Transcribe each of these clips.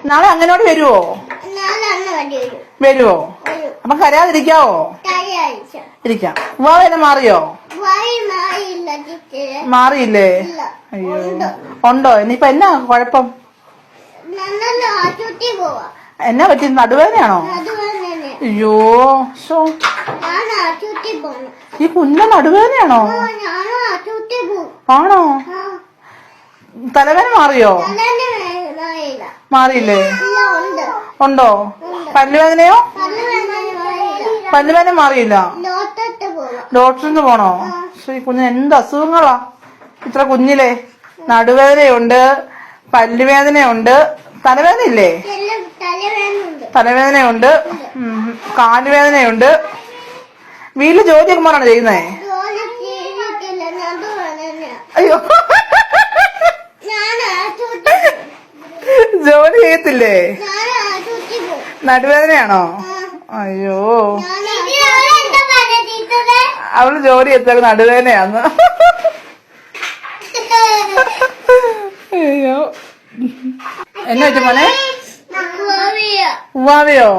നാളെ അങ്ങനോട് വരുവോ? വരുവോ? അപ്പൊ കരയാതിരിക്കാവോ? ഇരിക്കാം. വാവേനെ മാറിയോ? മാറിയില്ലേ? അയ്യോ, ഉണ്ടോ? ഇനിയിപ്പൊ എന്നാ കുഴപ്പം? എന്നാ പറ്റി? നടുവേദനയാണോ? അയ്യോ, ഈ കുഞ്ഞ നടുവേദനയാണോ? ആണോ? തലവേദന മാറിയോ? മാറിയില്ലേ? ഉണ്ടോ? പല്ലുവേദനയോ? പല്ലുവേദന മാറിയില്ല. ഡോക്ടറിന് പോണോ? ഈ കുഞ്ഞിന് എന്ത് അസുഖങ്ങളാ ഇത്ര കുഞ്ഞിലെ? നടുവേദനയുണ്ട്, പല്ലുവേദനയുണ്ട്, തലവേദന ഇല്ലേ? തലവേദനയുണ്ട്, കാലുവേദനയുണ്ട്. വീട്ടില് ജോലിയൊക്കെ മാറാണ് ചെയ്യുന്നേ? അയ്യോ, ജോലി ചെയ്യത്തില്ലേ? നടുവേദനയാണോ? അയ്യോ, അവള് ജോലി ചെയ്താൽ നടുവേദനയാന്ന്. അയ്യോ, എന്നാ പറ്റി മോനെ? ഉവ്വാവയോ?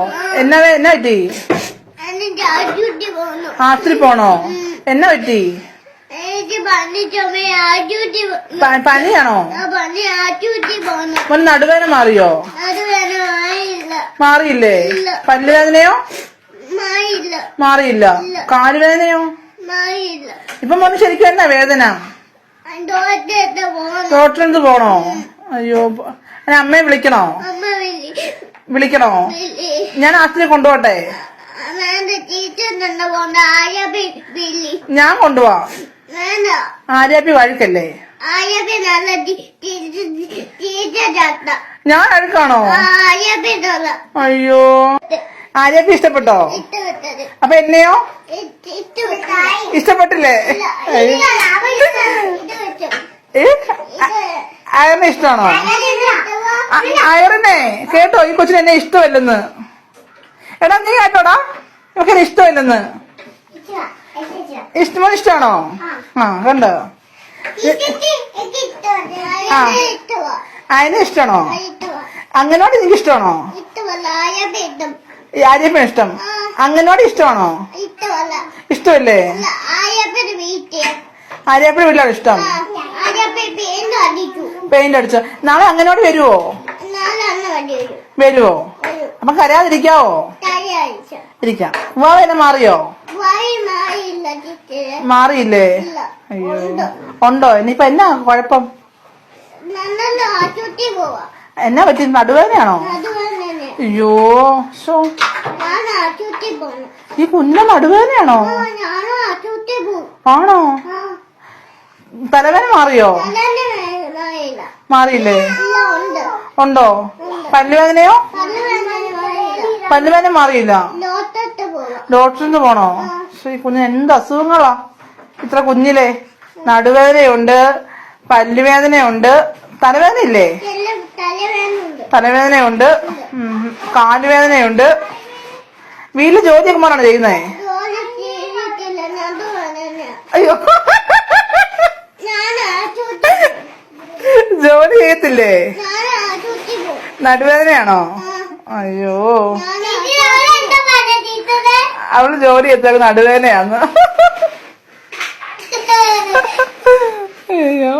എന്നാ പറ്റി? ആശുപത്രി പോണോ? എന്നാ പറ്റി? പനിയാണോ? മോൻ നടുവേദന മാറിയോ? മാറിയില്ലേ? പല്ലുവേദനയോ? മാറിയില്ല. കാലുവേദനയോ? ഇപ്പൊ മോന് ശരിക്കും എന്നാ വേദന? ഡോക്ടറിന് പോണോ? അയ്യോ, അമ്മയെ വിളിക്കണോ? ഞാൻ ആശുപത്രി കൊണ്ടുപോട്ടെ? ഞാൻ കൊണ്ടുപോവാ. ആര്യാപ്പി വഴുക്കല്ലേ? ഞാൻ അഴുക്കാണോ? അയ്യോ, ആര്യാപ്പി ഇഷ്ടപ്പെട്ടോ? അപ്പൊ എന്നെയോ ഇഷ്ടപ്പെട്ടില്ലേ? അയറിനെ ഇഷ്ടമാണോ? അയറിനെ കേട്ടോ, ഈ കൊച്ചിന് എന്നെ ഇഷ്ടമല്ലെന്ന്. എടാ നീ കേട്ടോടാ, ഇവക്ക് ഇഷ്ടമില്ലെന്ന്. ഇഷ്ടമാണോ? ആ, കണ്ടോ? അതിനെ ഇഷ്ടമാണോ? അങ്ങനോട് നിനക്ക് ഇഷ്ടമാണോ? ആര്യപ്പന് ഇഷ്ടം. അങ്ങനോട് ഇഷ്ടമാണോ? ഇഷ്ടമല്ലേ? ആര്യപ്പന് വീട്ടിലാണ് ഇഷ്ടം. പെയിന്റ് അടിച്ചോ? നാളെ അങ്ങനോട് വരുവോ? വരുവോ? അപ്പൊ കരയാതിരിക്കാവോ? ഇരിക്കാം. വാവേനെ മാറിയോ? മാറിയില്ലേ? അയ്യോ, ഉണ്ടോ? ഇനിയിപ്പൊ എന്നാ കുഴപ്പം? എന്നാ പറ്റി? നടുവേദനയാണോ? അയ്യോ, ഈ കുഞ്ഞ നടുവേദനയാണോ? ആണോ? തലവേദന മാറിയോ? മാറിയില്ലേ? ഉണ്ടോ? പല്ലുവേദനയോ? പല്ലുവേദന മാറിയില്ല. ഡോക്ടറിന് പോണോ? ഈ കുഞ്ഞിന് എന്ത് അസുഖങ്ങളാ ഇത്ര കുഞ്ഞിലെ? നടുവേദനയുണ്ട്, പല്ലുവേദനയുണ്ട്, തലവേദന ഇല്ലേ? തലവേദനയുണ്ട്, കാലുവേദനയുണ്ട്. വീട്ടില് ജോലിയൊക്കെ മാറാണ് ചെയ്യുന്നേ? അയ്യോ, ജോലി ചെയ്യത്തില്ലേ? നടുവേദനയാണോ? അയ്യോ, അവള് ജോലി ചെയ്താൽ നടുവേദനയാന്ന്. അയ്യോ.